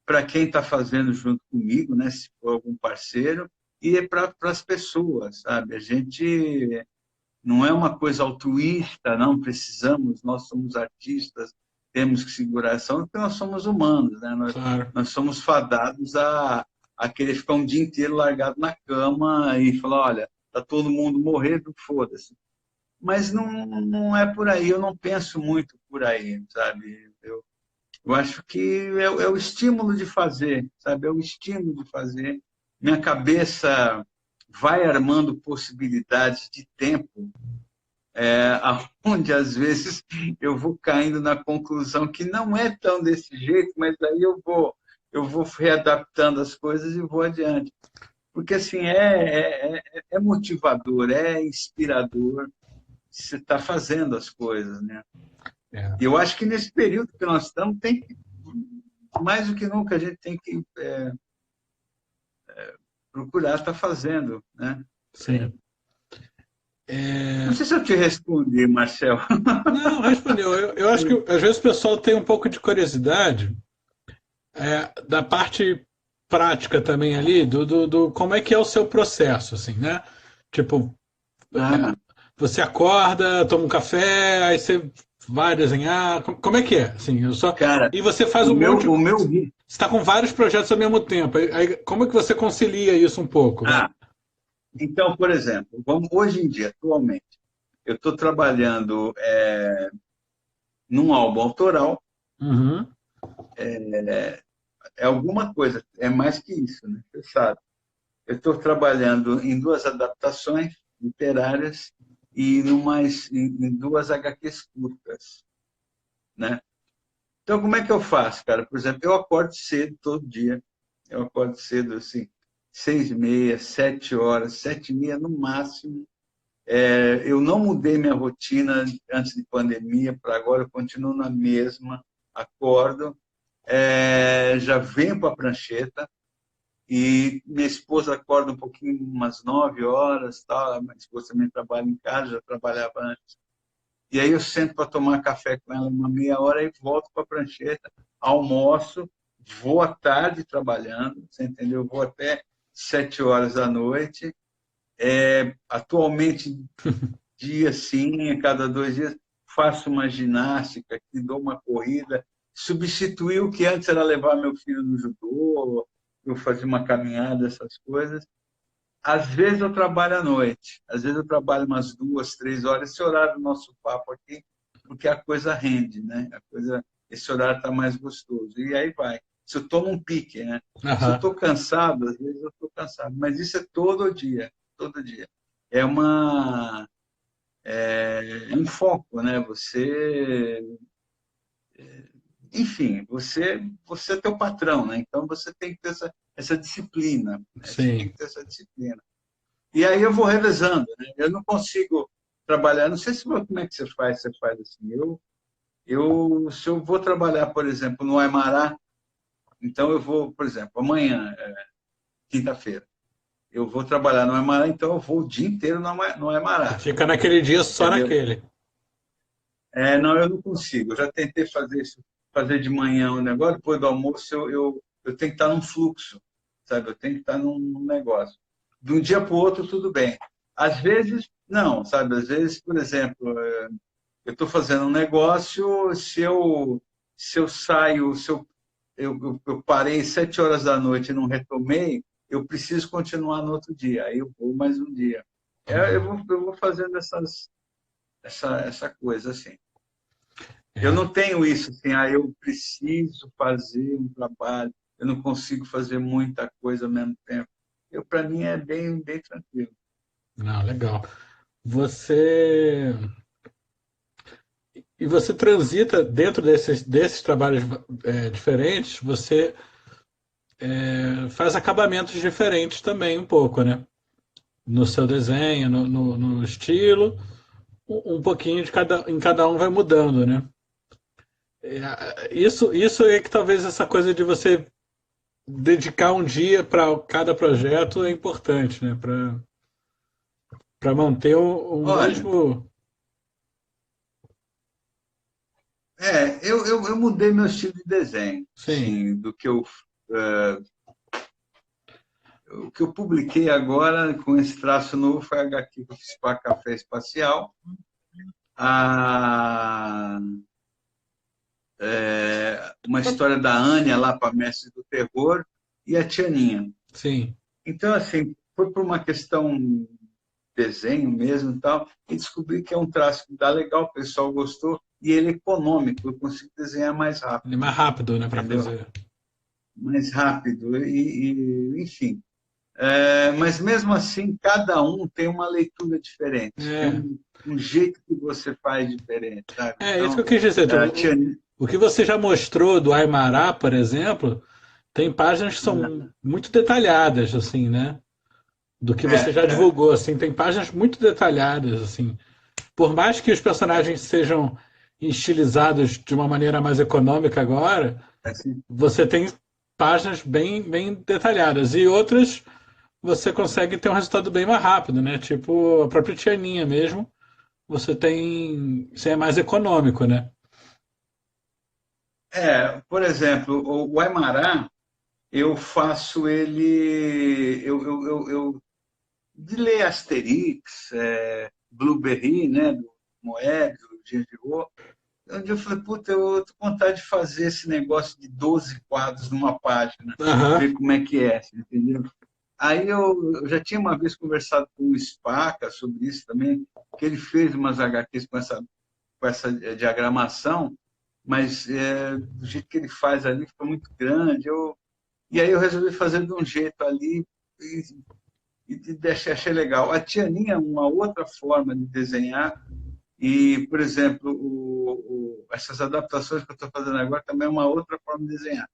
para quem está fazendo junto comigo, né? Se for algum parceiro, e é para as pessoas, sabe? A gente não é uma coisa altruísta, não precisamos, nós somos artistas, temos que segurar essa onda, porque nós somos humanos, né? Claro. Nós somos fadados a querer ficar um dia inteiro largado na cama e falar, olha, tá todo mundo morrendo, foda-se. Mas não é por aí, eu não penso muito por aí, sabe? Eu acho que é o estímulo de fazer, sabe? É o estímulo de fazer. Minha cabeça vai armando possibilidades de tempo, onde às vezes eu vou caindo na conclusão que não é tão desse jeito, mas aí eu vou readaptando as coisas e vou adiante. Porque assim é motivador, é inspirador, você está fazendo as coisas, né? É, E eu acho que nesse período que nós estamos, tem que, mais do que nunca, a gente tem que procurar estar fazendo, né? sim. Não É, sei se eu te respondi, Marcel. não, respondeu. Eu acho que às vezes o pessoal tem um pouco de curiosidade da parte prática também ali, do como é que é o seu processo, assim, né? Tipo, Ah, você acorda, toma um café, aí você vai desenhar. Como é que é? Assim, eu só... cara, E você faz o um meu, monte. o meu, Você está com vários projetos ao mesmo tempo. Como é que você concilia isso um pouco? Vai? ah, então, por exemplo, hoje em dia, atualmente, eu estou trabalhando num álbum autoral. Uhum. É alguma coisa, é mais que isso, né? Você sabe. Eu estou trabalhando em duas adaptações literárias e em duas HQs curtas, né? Então, como é que eu faço, cara? Por exemplo, eu acordo cedo todo dia. Eu acordo cedo, assim, 6h30, 7 horas, 7h30 no máximo. Eu não mudei minha rotina antes de pandemia para agora, eu continuo na mesma. Acordo, já venho para a prancheta e minha esposa acorda um pouquinho, umas 9 horas, tal. Minha esposa também trabalha em casa, já trabalhava antes. E aí eu sento para tomar café com ela uma meia hora e volto para a prancheta, almoço, vou à tarde trabalhando, você entendeu? Vou até 7 horas da noite. Atualmente, dia sim, a cada 2 dias, faço uma ginástica, que dou uma corrida, substituí o que antes era levar meu filho no judô, eu fazia uma caminhada, essas coisas. Às vezes eu trabalho à noite, às vezes eu trabalho umas 2, 3 horas, esse horário do nosso papo aqui, porque a coisa rende, né? Esse horário está mais gostoso. E aí vai. Se eu estou num pique, né? Se eu Aham. estou cansado, às vezes eu estou cansado, mas isso é todo dia, todo dia. É uma um foco, né? Enfim, você é teu patrão, né? Então você tem que ter essa disciplina, né? Você tem Sim. que ter essa disciplina. E aí eu vou revezando, né? Eu não consigo trabalhar, não sei se como é que você faz assim. Se eu vou trabalhar, por exemplo, no Aimará, então eu vou, por exemplo, amanhã, quinta-feira, eu vou trabalhar no Aimará, então eu vou o dia inteiro no Você Aimará, fica naquele dia só entendeu? naquele. Não, eu não consigo. Eu já tentei fazer isso, fazer de manhã um negócio, depois do almoço eu tenho que estar num fluxo, sabe? Eu tenho que estar num negócio. De um dia para o outro, tudo bem. Às vezes, não, sabe? Às vezes, por exemplo, eu estou fazendo um negócio, se eu saio, se eu parei 7 horas da noite e não retomei, eu preciso continuar no outro dia. Aí eu vou mais um dia. Eu vou fazendo essa coisa assim. Eu É. não tenho isso assim, eu preciso fazer um trabalho, eu não consigo fazer muita coisa ao mesmo tempo. Para mim, é bem, bem tranquilo. Não, legal. Você e você transita dentro desses trabalhos diferentes, você faz acabamentos diferentes também um pouco, né? No seu desenho, no estilo, um pouquinho em cada um vai mudando, né? Isso é que talvez essa coisa de você dedicar um dia para cada projeto é importante, né? Para manter o Olha, mesmo. eu mudei meu estilo de desenho, Sim, sim, eh, o que eu publiquei agora com esse traço novo foi a HQ que eu fiz para Café Espacial, a, uma história da Anya lá para Mestre do Terror e a Tianinha. sim. Então, assim, foi por uma questão desenho mesmo e tal, e descobri que é um traço que dá legal, o pessoal gostou, e ele é econômico, eu consigo desenhar mais Ele é rápido, mais rápido, né, para entendeu? fazer. Mais rápido, enfim. Mas mesmo assim, cada um tem uma leitura diferente, tem É, um jeito que você faz diferente, sabe? isso que Então, eu quis dizer. a tia, O que você já mostrou do Aimará, por exemplo, tem páginas que são muito detalhadas, assim, né? Do que você é, já é, divulgou, assim, tem páginas muito detalhadas, assim. por mais que os personagens sejam estilizados de uma maneira mais econômica agora, Assim, você tem páginas bem detalhadas e outras você consegue ter um resultado bem mais rápido, né? Tipo a própria Tianinha mesmo, você é mais econômico, né? por exemplo, o Aymara, eu faço ele. De ler Asterix, Blueberry, né, do Moebius, do Gengiô, onde eu falei, puta, eu tô com vontade de fazer esse negócio de 12 quadros numa página, Aham. ver como é que é, entendeu? Aí eu já tinha uma vez conversado com o Spaca sobre isso também, que ele fez umas HQs com essa diagramação, mas do jeito que ele faz ali fica muito grande. E aí eu resolvi fazer de um jeito ali achei legal. A Tianinha é uma outra forma de desenhar e, por exemplo, essas adaptações que eu estou fazendo agora também é uma outra forma de desenhar.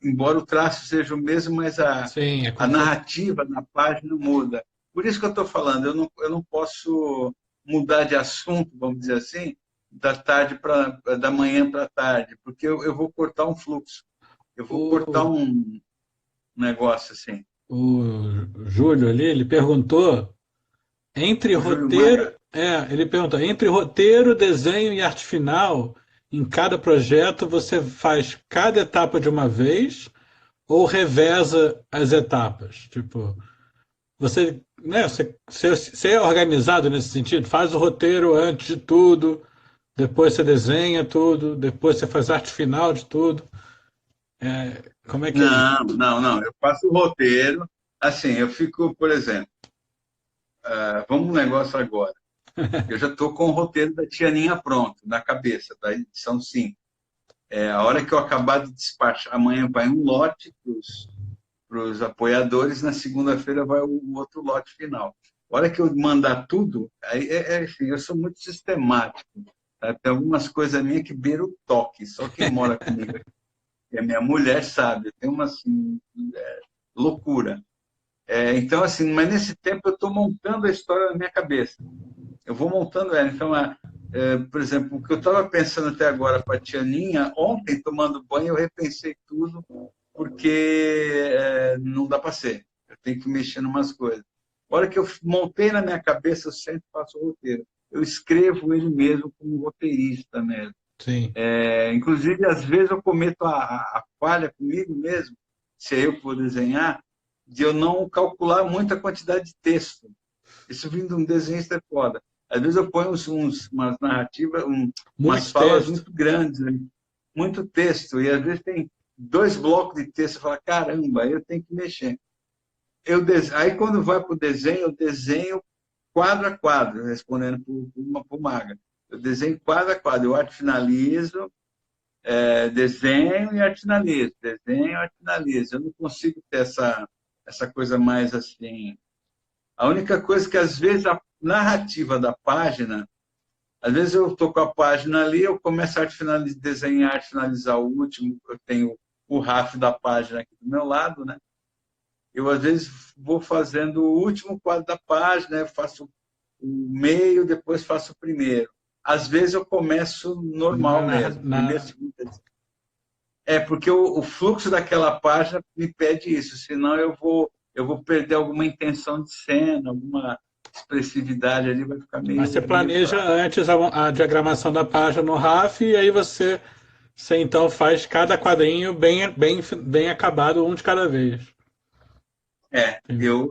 Embora o traço seja o mesmo, mas Sim, é a como se fosse. narrativa na página muda. Por isso que eu estou falando, eu não posso mudar de assunto, vamos dizer assim, da manhã para a tarde, porque eu vou cortar um fluxo, eu vou cortar O, um negócio assim. o Júlio ali, ele perguntou entre O Júlio roteiro. Maga, Ele perguntou, entre roteiro, desenho e arte final, em cada projeto você faz cada etapa de uma vez ou reveza as etapas? Tipo, você é organizado nesse sentido? Faz o roteiro antes de tudo, depois você desenha tudo, depois você faz arte final de tudo. Como é que é isso? não, não, não. Eu faço o roteiro. Assim, eu fico, por exemplo, vamos um negócio agora. Eu já estou com o roteiro da Tianinha pronto, na cabeça, da edição 5. A hora que eu acabar de despachar, amanhã vai um lote para os apoiadores, na segunda-feira vai o outro lote final. A hora que eu mandar tudo, aí, assim, eu sou muito sistemático. Tá? Tem algumas coisas minhas que beiram o toque, só quem mora comigo aqui, que é minha mulher, sabe. Tem uma assim, loucura. Então, assim, mas nesse tempo eu estou montando a história na minha cabeça. Eu vou montando ela. Então, por exemplo, o que eu estava pensando até agora para a Tianinha, ontem, tomando banho, eu repensei tudo, porque não dá para ser. Eu tenho que mexer em umas coisas. A hora que eu montei na minha cabeça, eu sempre faço o roteiro. Eu escrevo ele mesmo como roteirista mesmo. Sim. Inclusive, às vezes eu cometo a falha comigo mesmo, se é eu que vou desenhar, de eu não calcular muita quantidade de texto. Isso vindo de um desenhista é foda. Às vezes eu ponho umas narrativas, umas Muito falas texto. muito grandes, né? Muito texto, e às vezes tem 2 blocos de texto, eu falo, caramba, aí eu tenho que mexer. Aí quando vai para o desenho, eu desenho quadro a quadro, respondendo para o Maga. Eu desenho quadro a quadro, eu arte finalizo, desenho e arte finalizo, desenho e arte finalizo. Eu não consigo ter essa coisa mais assim. A única coisa que, às vezes, a narrativa da página, às vezes eu estou com a página ali, eu começo a desenhar, finalizar o último, eu tenho o RAF da página aqui do meu lado, né? Eu, às vezes, vou fazendo o último quadro da página, eu faço o meio, depois faço o primeiro. Às vezes eu começo Na, normal na, mesmo, primeiro, na- segundo, terceiro. Porque o fluxo daquela página me pede isso, senão eu vou perder alguma intenção de cena, alguma expressividade ali, vai ficar Mas você meio planeja fraco. antes a diagramação da página no RAF e aí você então faz cada quadrinho bem acabado, um de cada vez. Entendi. Eu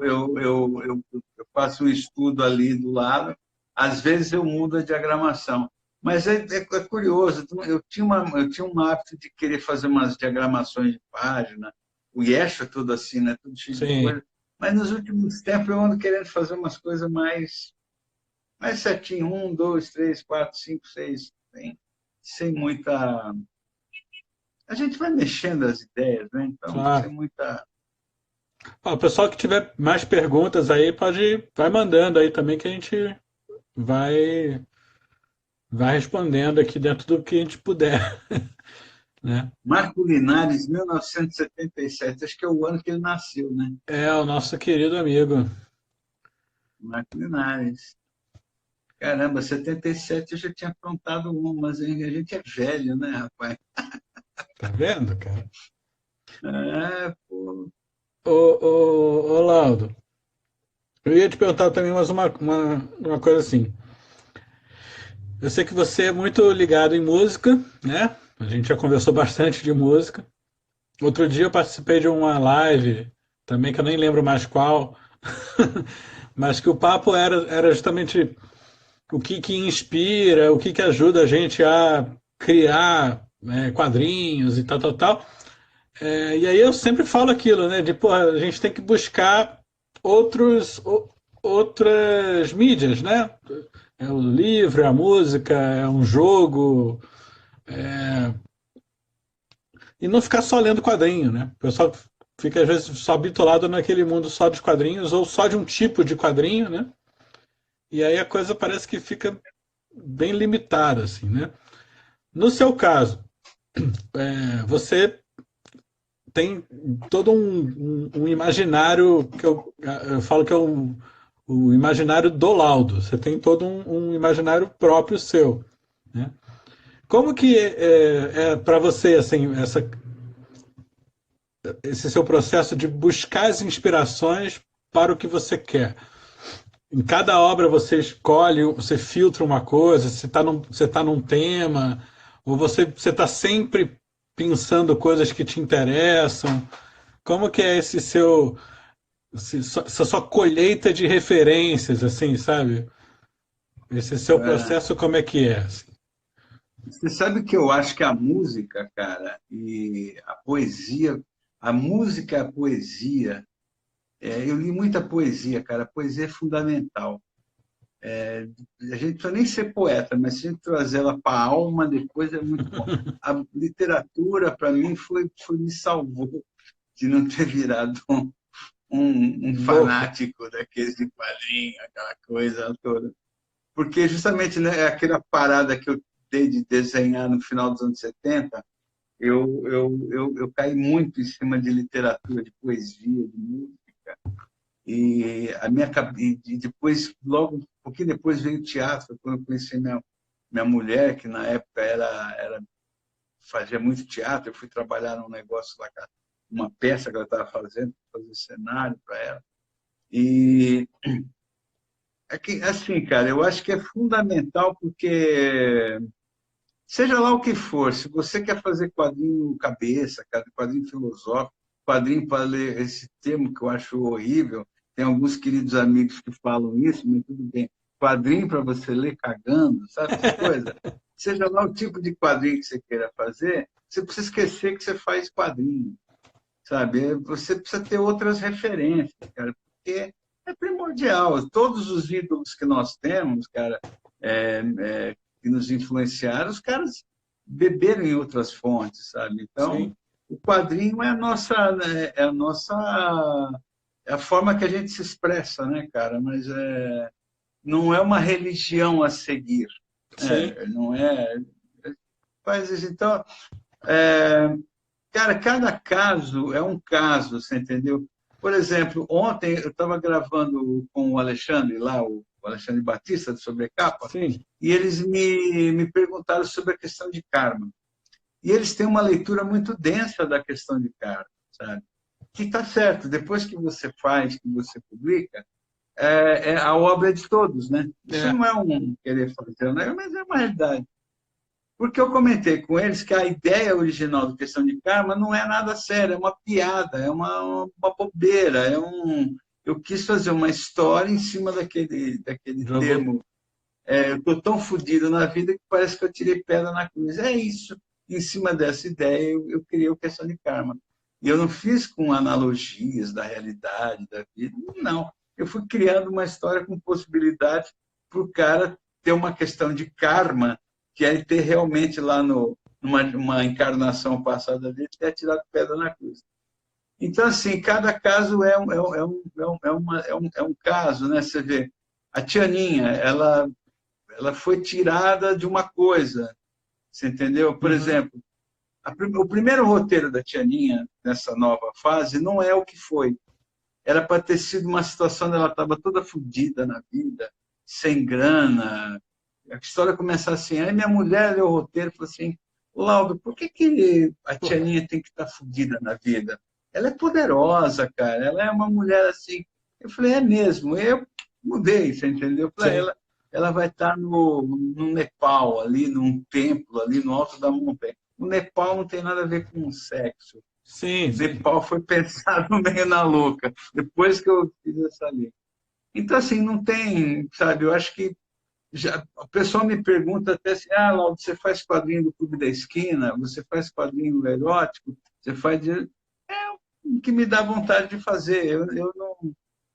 faço um estudo ali do lado, às vezes eu mudo a diagramação, mas é curioso, eu tinha um hábito de querer fazer umas diagramações de página, o Yesha é tudo assim, né, tudo cheio de Sim. coisa, mas nos últimos tempos eu ando querendo fazer umas coisas mais certinho, 1, 2, 3, 4, 5, 6, sem muita. A gente vai mexendo as ideias, né? Então, sem Claro. muita. Ó, o pessoal que tiver mais perguntas aí vai mandando aí também que a gente vai vai respondendo aqui dentro do que a gente puder, né? Marco Linares, 1977, acho que é o ano que ele nasceu, né? É o nosso querido amigo. Marco Linares. Caramba, 77 eu já tinha aprontado umas, hein? A gente é velho, né, rapaz? Tá vendo, cara? É, pô. Ô, Laudo, eu ia te perguntar também mais uma coisa assim. Eu sei que você é muito ligado em música, né? A gente já conversou bastante de música. Outro dia eu participei de uma live, também que eu nem lembro mais qual, mas que o papo era justamente o que inspira, o que ajuda a gente a criar quadrinhos e tal, tal, tal. E aí eu sempre falo aquilo, né? De, porra, a gente tem que buscar outras mídias, né? É o livro, é a música, é um jogo, e não ficar só lendo quadrinho, né? O pessoal fica às vezes só bitolado naquele mundo só dos quadrinhos ou só de um tipo de quadrinho, né? E aí a coisa parece que fica bem limitada, assim, né? No seu caso, você tem todo um imaginário que eu falo que é o imaginário do Laudo. Você tem todo um imaginário próprio seu, né? Como que é para você assim esse seu processo de buscar as inspirações para o que você quer? Em cada obra você escolhe, você filtra uma coisa, você tá num tema, ou você está sempre pensando coisas que te interessam? Como que é esse seu, essa sua colheita de referências, assim, sabe? Esse seu É. processo, como é que é? Assim? Você sabe que eu acho que a música, cara, e a poesia, a música e a poesia, eu li muita poesia, cara, a poesia é fundamental. A gente não precisa nem ser poeta, mas se a gente trazer ela para a alma, depois é muito bom. A literatura, para mim, me salvou de não ter virado um Louco. fanático daqueles de quadrinho, aquela coisa toda. Porque justamente, né, aquela parada que eu dei de desenhar no final dos anos 70, eu caí muito em cima de literatura, de poesia, de música. E e depois, logo, um pouquinho depois veio o teatro, quando eu conheci minha mulher, que na época fazia muito teatro, eu fui trabalhar num negócio lá, uma peça que ela estava fazendo, fazer cenário para ela. E é que, assim, cara, eu acho que é fundamental porque, seja lá o que for, se você quer fazer quadrinho cabeça, quadrinho filosófico, quadrinho para ler esse termo que eu acho horrível, tem alguns queridos amigos que falam isso, mas tudo bem. Quadrinho para você ler cagando, sabe essa coisa? Seja lá o tipo de quadrinho que você queira fazer, você precisa esquecer que você faz quadrinho, sabe? Você precisa ter outras referências, cara, porque é primordial. Todos os ídolos que nós temos, cara, que nos influenciaram, os caras beberam em outras fontes, sabe? Então, Sim, o quadrinho é a nossa, né, é a forma que a gente se expressa, né, cara? Mas não é uma religião a seguir, sim. não é. Faz isso. Então, é, cara, cada caso é um caso, você entendeu? Por exemplo, ontem eu estava gravando com o Alexandre, lá, o Alexandre Batista, de Sobrecapa, Sim, e eles me perguntaram sobre a questão de karma. E eles têm uma leitura muito densa da questão de karma, sabe? Que está certo, depois que você faz, que você publica, a obra é de todos, né? Isso é, não é um querer fazer, né? Mas é uma realidade. Porque eu comentei com eles que a ideia original do Questão de Karma não é nada sério, é uma piada, é uma bobeira, eu quis fazer uma história em cima daquele jogou. termo. Eu estou tão fodido na vida que parece que eu tirei pedra na cruz. É isso. Em cima dessa ideia, eu criei o Questão de Karma. E eu não fiz com analogias da realidade, da vida, não. Eu fui criando uma história com possibilidade para o cara ter uma questão de karma, que é ele ter realmente lá numa encarnação passada dele, ter tirado pedra na cruz. Então, assim, cada caso é um caso, né? Você vê, a Tianinha, ela foi tirada de uma coisa, você entendeu? Por Uhum. exemplo, o primeiro roteiro da Tianinha, nessa nova fase, não é o que foi. Era para ter sido uma situação onde ela estava toda fodida na vida, sem grana. A história começa assim. Aí minha mulher leu o roteiro e falou assim: Laudo, por que a Pô, Tianinha tem que estar fodida na vida? Ela é poderosa, cara. Ela é uma mulher assim. Eu falei: é mesmo. Eu mudei, você entendeu? Eu falei: sim, ela vai estar no Nepal, ali num templo, ali no alto da montanha. O Nepal não tem nada a ver com sexo. sim, O sim. Nepal foi pensado meio na louca, depois que eu fiz essa lei. Então, assim, não tem, sabe, eu acho que o pessoal me pergunta até assim, Laudo, você faz quadrinho do Clube da Esquina, você faz quadrinho erótico, você faz... É o que me dá vontade de fazer.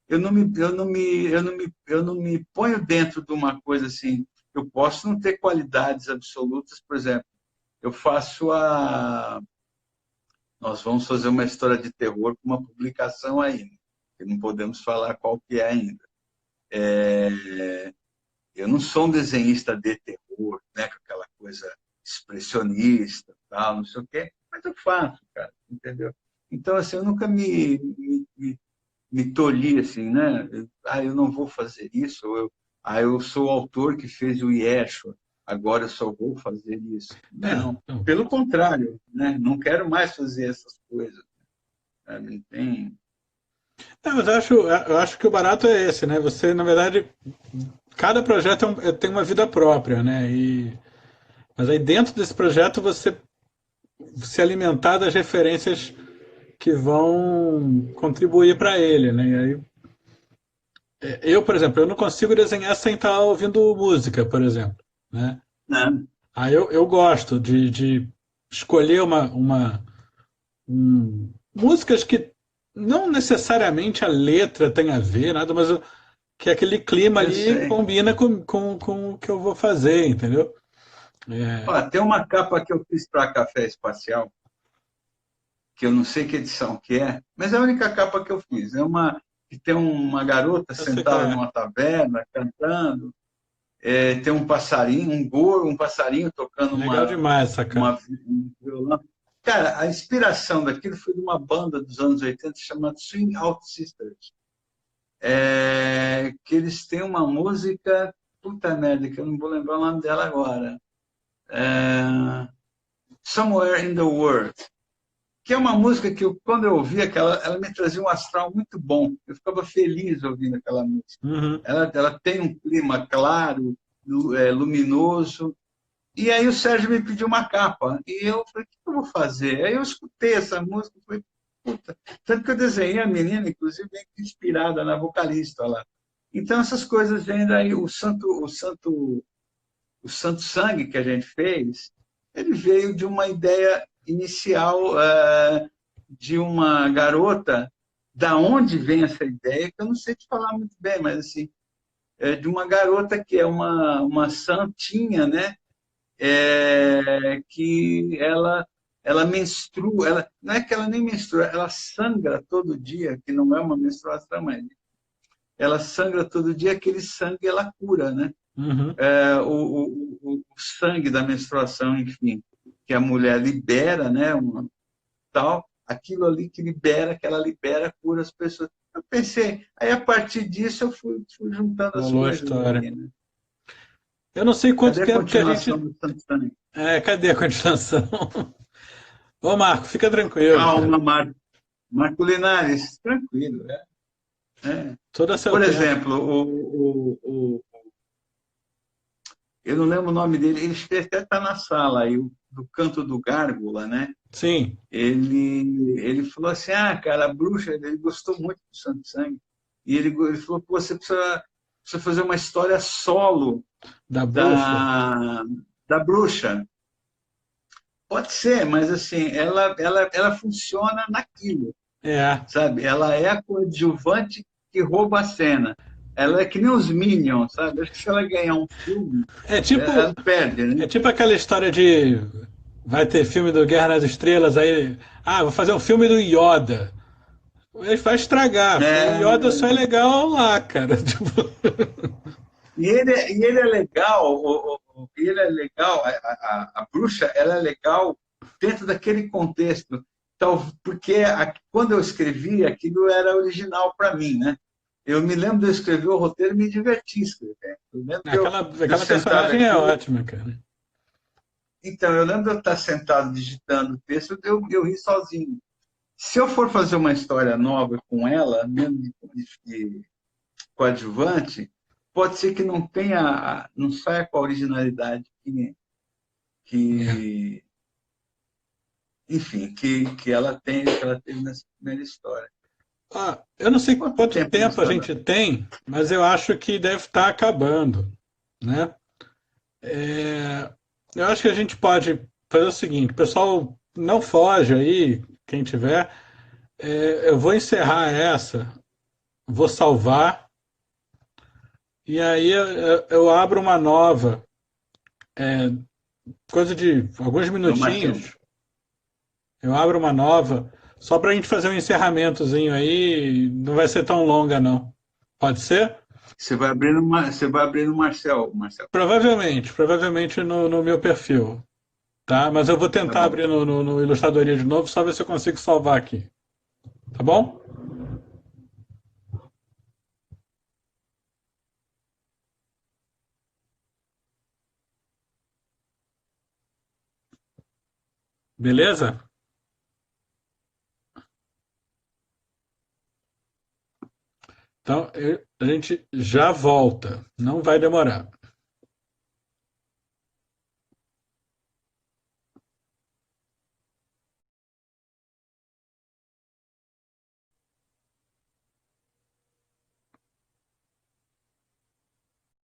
Eu não me ponho dentro de uma coisa assim. Eu posso não ter qualidades absolutas, por exemplo, eu faço a... Nós vamos fazer uma história de terror com uma publicação ainda, que não podemos falar qual que é ainda. Eu não sou um desenhista de terror, né, com aquela coisa expressionista, tal, não sei o quê, mas eu faço, cara, entendeu? Então, assim, eu nunca me tolhi, assim, né? Eu não vou fazer isso, eu sou o autor que fez o Yeshua, agora eu só vou fazer isso. É, Não, não. pelo contrário, né? Não quero mais fazer essas coisas, sabe? Tem... Não, mas eu acho que o barato é esse, né? Você, na verdade, cada projeto tem uma vida própria, né? Mas aí dentro desse projeto você se alimentar das referências que vão contribuir para ele, né? E aí, eu, por exemplo, eu não consigo desenhar sem estar ouvindo música, por exemplo, né? Né? Aí eu gosto de escolher músicas que não necessariamente a letra tem a ver, nada, mas que aquele clima Eu ali sei. combina com o que eu vou fazer, entendeu? É, Ó, tem uma capa que eu fiz para Café Espacial, que eu não sei que edição que é, mas é a única capa que eu fiz. É uma que tem uma garota eu sei qual sentada é. numa taverna, cantando, tem um passarinho, um passarinho tocando Legal demais essa capa. um violão. Cara, a inspiração daquilo foi de uma banda dos anos 80 chamada Swing Out Sisters, que eles têm uma música, puta merda, que eu não vou lembrar o nome dela agora. É, Somewhere in the World, que é uma música que quando eu ouvia, ela me trazia um astral muito bom. Eu ficava feliz ouvindo aquela música. Uhum. Ela tem um clima claro, luminoso. E aí o Sérgio me pediu uma capa. E eu falei, o que eu vou fazer? Aí eu escutei essa música e falei, puta. Tanto que eu desenhei a menina, inclusive, bem inspirada na vocalista lá. Então, essas coisas vêm daí. O Santo Sangue que a gente fez, ele veio de uma ideia inicial de uma garota, da onde vem essa ideia, que eu não sei te falar muito bem, mas assim, de uma garota que é uma santinha, né? Que ela menstrua, não é que ela nem menstrua, ela sangra todo dia, que não é uma menstruação, mas ela sangra todo dia, aquele sangue ela cura, né? Uhum. O sangue da menstruação, enfim, que a mulher libera, né? Tal, aquilo ali que ela libera, cura as pessoas. Eu pensei, aí a partir disso eu fui juntando as Rolou a coisas história. aqui, né? Eu não sei quanto Cadê a tempo que a continuação gente. do Santos? Cadê a continuação? Ô, Marco, fica tranquilo, cara. Calma, Marco Linares, tranquilo. É. Todo a seu Por tempo. exemplo, eu não lembro o nome dele, ele até está na sala aí, do Canto do Gárgula, né? Sim, Ele falou assim, cara, a bruxa, ele gostou muito do Santo Sangue, e ele falou que você precisa fazer uma história solo da bruxa. da, da bruxa. Pode ser, mas assim, ela funciona naquilo, É. sabe? Ela é a coadjuvante que rouba a cena. Ela é que nem os Minions, sabe? Acho que se ela ganhar um filme, É tipo, ela perde, é né? tipo aquela história de vai ter filme do Guerra nas Estrelas, aí, vou fazer um filme do Yoda. Ele vai estragar, porque o Yoda só é É, legal lá, cara. Tipo, e ele é legal, ele é legal, a bruxa, ela é legal dentro daquele contexto, porque quando eu escrevi, aquilo era original para mim, né? Eu me lembro de eu escrever o roteiro e me diverti escrevendo. Eu lembro de eu Aquela sentado personagem é aqui. ótima, cara. Então, eu lembro de eu estar sentado digitando o texto, eu ri sozinho. Se eu for fazer uma história nova com ela, mesmo de coadjuvante, pode ser que não tenha, não saia com a originalidade É. que enfim, que ela tem, que ela teve nessa primeira história. Ah, eu não sei Quanto quanto tempo nós tempo a estamos? gente tem, mas eu acho que deve estar acabando, né? É, eu acho que a gente pode fazer o seguinte, pessoal, não foge aí, quem tiver. Eu vou encerrar essa, vou salvar, e aí eu abro uma nova, coisa de alguns Ô, Marcião, minutinhos, eu abro uma nova, só para a gente fazer um encerramentozinho aí, não vai ser tão longa não. Pode ser? você vai abrindo Marcel, Marcel. Provavelmente no meu perfil, tá? Mas eu vou Tá tentar bom. abrir no Ilustradoria de novo, só ver se eu consigo salvar aqui, tá bom? Beleza? Então a gente já volta, não vai demorar.